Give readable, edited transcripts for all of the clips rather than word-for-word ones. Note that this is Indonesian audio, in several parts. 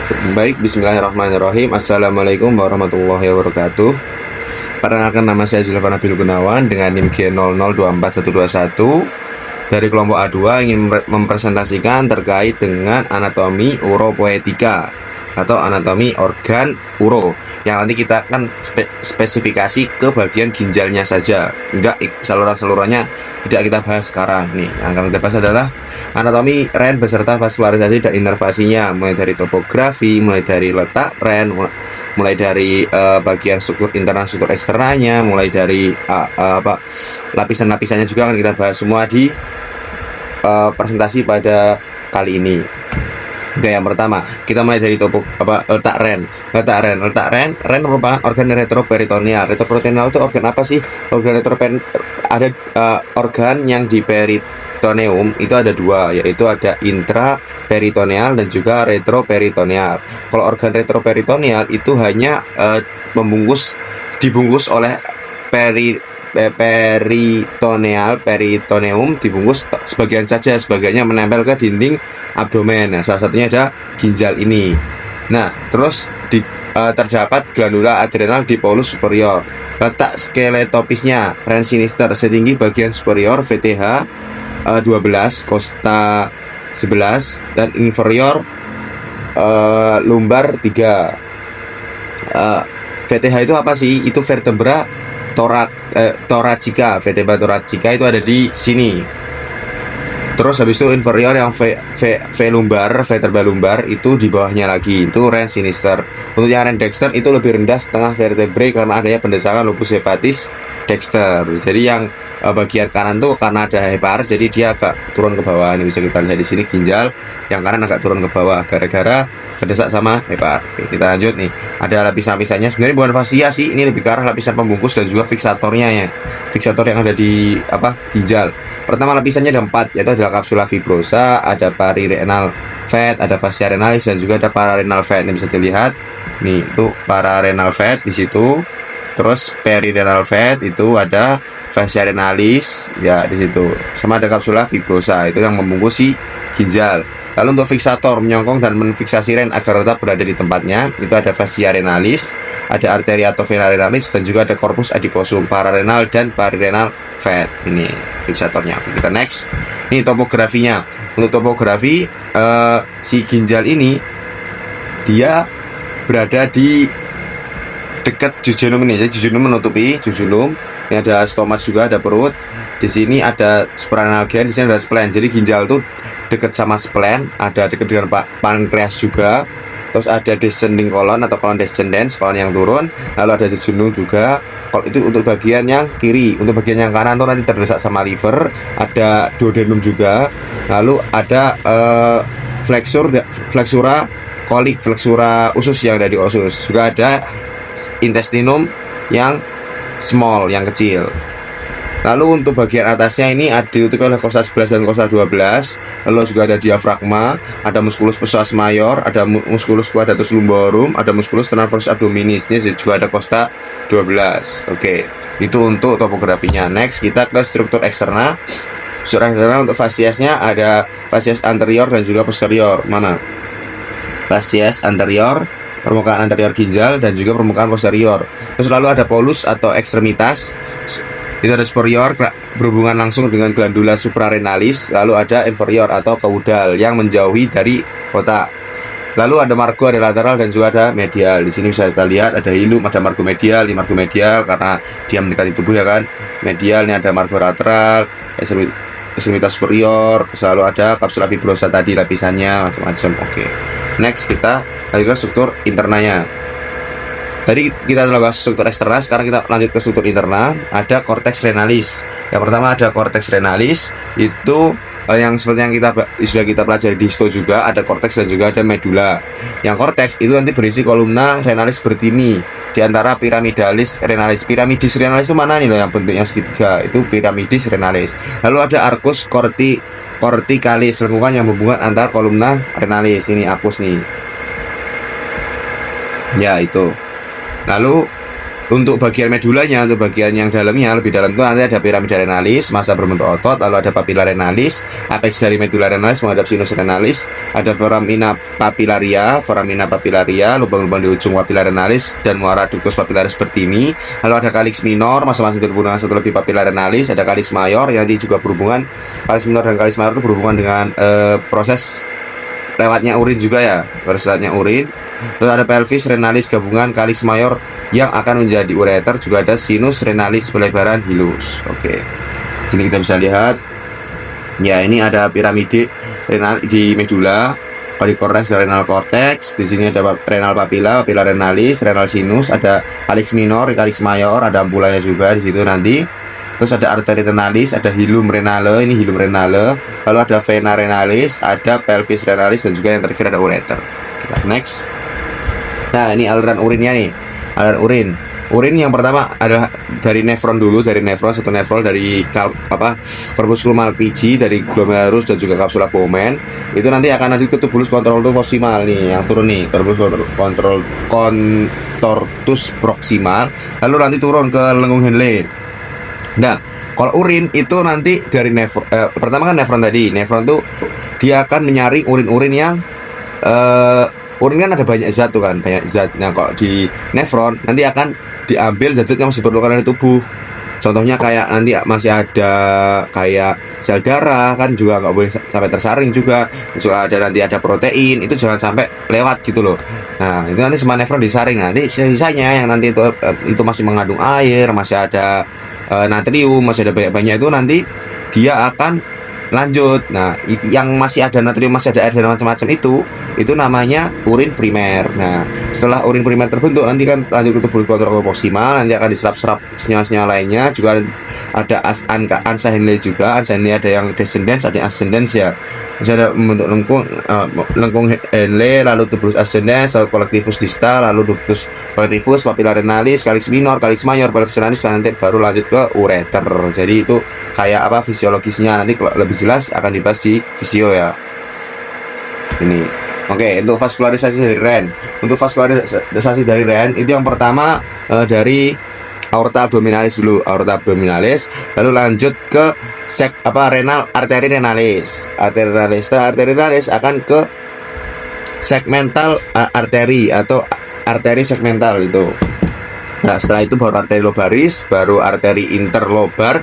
Baik, bismillahirrahmanirrahim. Assalamualaikum warahmatullahi wabarakatuh. Perkenalkan, nama saya Zulfan Nabil Gunawan dengan NIM G0024121 dari kelompok A2 ingin mempresentasikan terkait dengan anatomi uropoetika atau anatomi organ uro yang nanti kita akan spesifikasi ke bagian ginjalnya saja, enggak saluran-salurannya tidak kita bahas sekarang. Nih, yang akan kita bahas adalah anatomi ren beserta vaskularisasi dan inervasinya, mulai dari topografi, mulai dari letak ren, mulai dari bagian struktur internal, struktur eksternalnya, mulai dari lapisan-lapisannya juga akan kita bahas semua di presentasi pada kali ini. Oke, yang pertama kita mulai dari letak ren. Ren merupakan organ retroperitoneal. Retroperitoneal itu organ apa sih? Organ ada organ yang di peritoneum itu ada dua, yaitu ada intraperitoneal dan juga retroperitoneal. Kalau organ retroperitoneal itu hanya dibungkus oleh peritoneum dibungkus sebagian saja, sebagiannya menempel ke dinding abdomen. Nah, salah satunya ada ginjal ini. Nah, terus terdapat glandula adrenal di polus superior. Letak skeletopisnya ren sinister setinggi bagian superior VTH 12, costa 11 dan inferior lumbar 3. VTH itu apa sih? Itu vertebra thoracica. Vertebra thoracica itu ada di sini. Terus habis itu inferior yang vertebra lumbar itu di bawahnya lagi, itu ren sinister. Untuk yang ren dexter itu lebih rendah setengah vertebrae karena adanya pendesakan lupus hepatis dexter. Jadi yang bagian kanan tuh karena ada hepar, jadi dia agak turun ke bawah. Ini bisa kita lihat di sini, ginjal yang kanan agak turun ke bawah gara-gara kedesak sama hepar. Oke, kita lanjut nih. Ada lapisan-lapisannya. Sebenarnya bukan fasia sih, ini lebih ke arah lapisan pembungkus dan juga fiksatornya ya. Fiksator yang ada di ginjal. Pertama, lapisannya ada 4, yaitu adalah kapsula fibrosa, ada parirenal fat, ada fascia renalis dan juga ada pararenal fat. Ini bisa dilihat. Nih, itu pararenal fat di situ. Terus perirenal fat itu ada fascia renalis ya di situ. Sama ada kapsula fibrosa itu yang membungkus si ginjal. Lalu untuk fiksator menyongkong dan menfiksasi ren agar tetap berada di tempatnya, itu ada fascia renalis, ada arteria atau vena renalis dan juga ada corpus adiposum, pararenal dan parirenal fat. Ini fiksatornya. Kita next. Ini topografinya. Untuk topografi si ginjal ini dia berada di dekat jejunum ini. Jadi jejunum menutupi jejunum. Ini ada stomas juga, ada perut. Di sini ada suprarenal gland, di sini ada spleen. Jadi ginjal itu dekat sama spleen, ada dekat dengan pankreas juga. Terus ada descending colon atau colon descendens, colon yang turun. Lalu ada jejunum juga. Kalau itu untuk bagian yang kiri. Untuk bagian yang kanan tuh nanti terdesak sama liver. Ada duodenum juga. Lalu ada flexura kolik, flexura usus yang ada di usus. Juga ada intestinum yang small, yang kecil. Lalu untuk bagian atasnya ini ditutupi oleh kosta 11 dan kosta 12. Lalu juga ada diafragma, ada musculus psoas mayor, ada musculus quadratus lumborum, ada musculus transversus abdominis. Ini juga ada kosta 12. Oke, itu untuk topografinya. Next kita ke struktur eksternal. Struktur eksternal untuk fasiesnya ada fasies anterior dan juga posterior. Mana? Fasies anterior, permukaan anterior ginjal dan juga permukaan posterior. Terus lalu ada polus atau ekstremitas. Itu ada superior berhubungan langsung dengan glandula suprarenalis, lalu ada inferior atau caudal yang menjauhi dari otak. Lalu ada margo, ada lateral dan juga ada medial. Di sini bisa kita lihat ada hilum, ada margo medial, ini margo medial karena dia mendekati tubuh ya kan. Medial ini ada margo lateral, ekstremitas superior, selalu ada kapsula fibrosa tadi lapisannya macam-macam. Oke. Next kita lanjut ke struktur internalnya. Tadi kita telah bahas struktur eksternal, sekarang kita lanjut ke struktur internal. Ada cortex renalis. Yang pertama ada cortex renalis, itu yang seperti yang sudah kita pelajari di histo juga, ada cortex dan juga ada medula. Yang cortex itu nanti berisi kolumna renalis bertini di antara piramidalis renalis. Piramidis renalis itu mana nih loh yang bentuknya segitiga? Itu piramidis renalis. Lalu ada arcus corticalis, lengkungan yang berhubungan antar kolumna renalis. Ini arcus nih. Ya, itu. Lalu Untuk bagian medulanya, untuk bagian yang dalamnya, lebih dalam itu nanti ada piramida renalis, massa berbentuk otot, lalu ada papilla renalis, apex dari medulla renalis menghadap sinus renalis, ada foramina papillaria, lubang-lubang di ujung papilla renalis dan muara ductus papillaris seperti ini. Lalu ada calyx minor, masing-masing berhubungan dengan satu lebih papilla renalis, ada calyx mayor yang nanti juga berhubungan, calyx minor dan calyx mayor itu berhubungan dengan proses lewatnya urin juga ya, lewatnya urin. Terus ada pelvis renalis gabungan calyx mayor yang akan menjadi ureter, juga ada sinus renalis pelebaran hilus. Oke. Sini kita bisa lihat. Ya, ini ada piramide renal di medulla, cortex renal cortex. Di sini ada renal papilla, papilla renalis, renal sinus, ada calyx minor, calyx mayor, ada ampulanya juga di situ nanti. Terus ada arteri renalis, ada hilum renale, ini hilum renale. Lalu ada vena renalis, ada pelvis renalis, dan juga yang terakhir ada ureter. Next. Nah, ini aliran urinnya nih. Aliran urin. Urin yang pertama adalah dari nefron dulu, dari nefron, satu nefron dari corpusculum Malpighi, dari glomerulus dan juga capsula Bowman. Itu nanti akan lanjut ke tubulus contortus proximal nih, yang turun nih, contortus proximal. Lalu nanti turun ke lengkung Henle. Nah, kalau urin itu nanti dari nefron, pertama kan nefron tadi. Nefron tuh dia akan menyaring urin-urin yang urin kan ada banyak zat tuh kan, banyak zat. Nah, kalau di nefron nanti akan diambil zat-zat yang masih diperlukan oleh tubuh. Contohnya kayak nanti masih ada kayak sel darah kan juga nggak boleh sampai tersaring juga. Juga ada nanti ada protein, itu jangan sampai lewat gitu loh. Nah, itu nanti semua nefron disaring. Nanti sisanya yang nanti itu masih mengandung air, masih ada natrium, masih ada banyak-banyak, itu nanti dia akan lanjut. Nah, yang masih ada natrium, masih ada air dan macam-macam itu namanya urin primer. Nah, setelah urin primer terbentuk nanti kan lanjut ke tubulus contortus proximal, nanti akan diserap-serap senyawa-senyawa lainnya. Juga ada ansa Henle juga. Ansa Henle ada yang descendens, ada yang ascendens ya. Masih ada membentuk lengkung Henle, lalu tubulus ascendens, lalu collectivus distal, lalu ductus collectivus, papilla renalis, calyx minor, calyx mayor, pelvis renalis, nanti baru lanjut ke ureter. Jadi itu kayak apa fisiologisnya, nanti kalau lebih jelas akan dibahas di fisio ya. Ini. Oke, untuk vaskularisasi dari Ren. Untuk vaskularisasi dari Ren itu yang pertama dari aorta abdominalis dulu, aorta abdominalis, lalu lanjut ke renal arteri renalis. Arteri renalis, arteri renalis akan ke segmental arteri atau arteri segmental itu. Nah, setelah itu baru arteri lobaris, baru arteri interlobaris,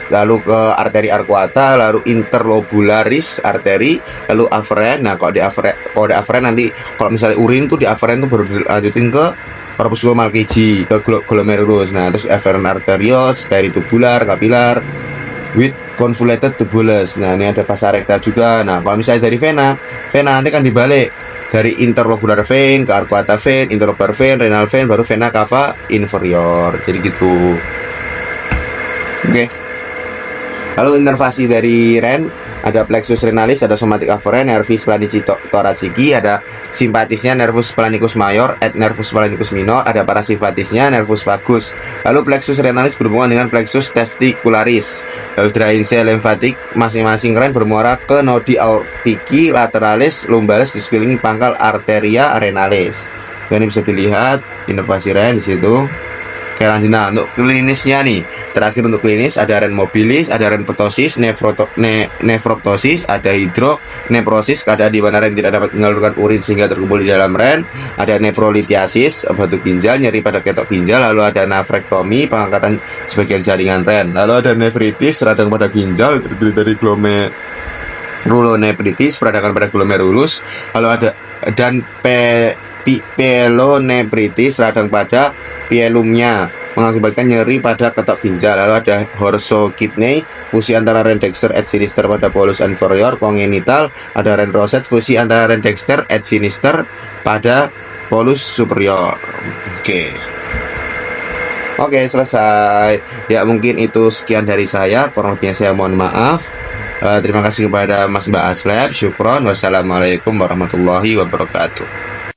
lalu ke arteri arcuata, lalu interlobularis arteri, lalu aferen. Nah, kalau di aferen nanti kalau misalnya urin tuh di aferen tuh baru dilanjutin ke corpusculum Malpighi, ke glomerulus. Nah, terus afferent arterios, peritubular, kapilar, with convoluted tubulus. Nah, ini ada vasa recta juga. Nah, kalau misalnya dari vena nanti kan dibalik dari interlobular vein ke arcuata vein, interlobular vein, renal vein, baru vena cava inferior. Jadi gitu. Oke. Lalu inervasi dari Ren ada plexus renalis, ada somatic afferent, nervis planici thoracici, ada simpatisnya nervus planicus mayor, et nervus planicus minor, ada parasimpatisnya nervus vagus. Lalu plexus renalis berhubungan dengan plexus testicularis. Lalu drainase limfatik masing-masing Ren bermuara ke nodi aortici lateralis lumbalis di sekeliling pangkal arteria renalis. Ini bisa dilihat inervasi Ren di situ. Oke, lanjut. Nah, untuk klinisnya nih, terakhir untuk klinis ada Ren mobilis, ada Ren ptosis, nefroptosis, ada hidroneprosis, keadaan di mana Ren tidak dapat menyalurkan urin sehingga terkumpul di dalam Ren, ada neprolitiasis, batu ginjal, nyeri pada ketok ginjal, lalu ada nefrektomi, pengangkatan sebagian jaringan Ren, lalu ada nefritis, radang pada ginjal, terdiri dari glomerulonefritis, peradangan pada glomerulus, lalu ada dan pielonefritis, radang pada pielumnya, mengakibatkan nyeri pada ketok ginjal. Lalu ada horsokidney, fusi antara Ren dexter et sinister pada polus inferior kongenital, ada Ren roset, fusi antara Ren dexter et sinister pada polus superior. Oke, selesai. Ya, mungkin itu sekian dari saya. Kurang lebihnya saya mohon maaf. Terima kasih kepada Mas Mbak Aslep. Syukron. Wassalamualaikum warahmatullahi wabarakatuh.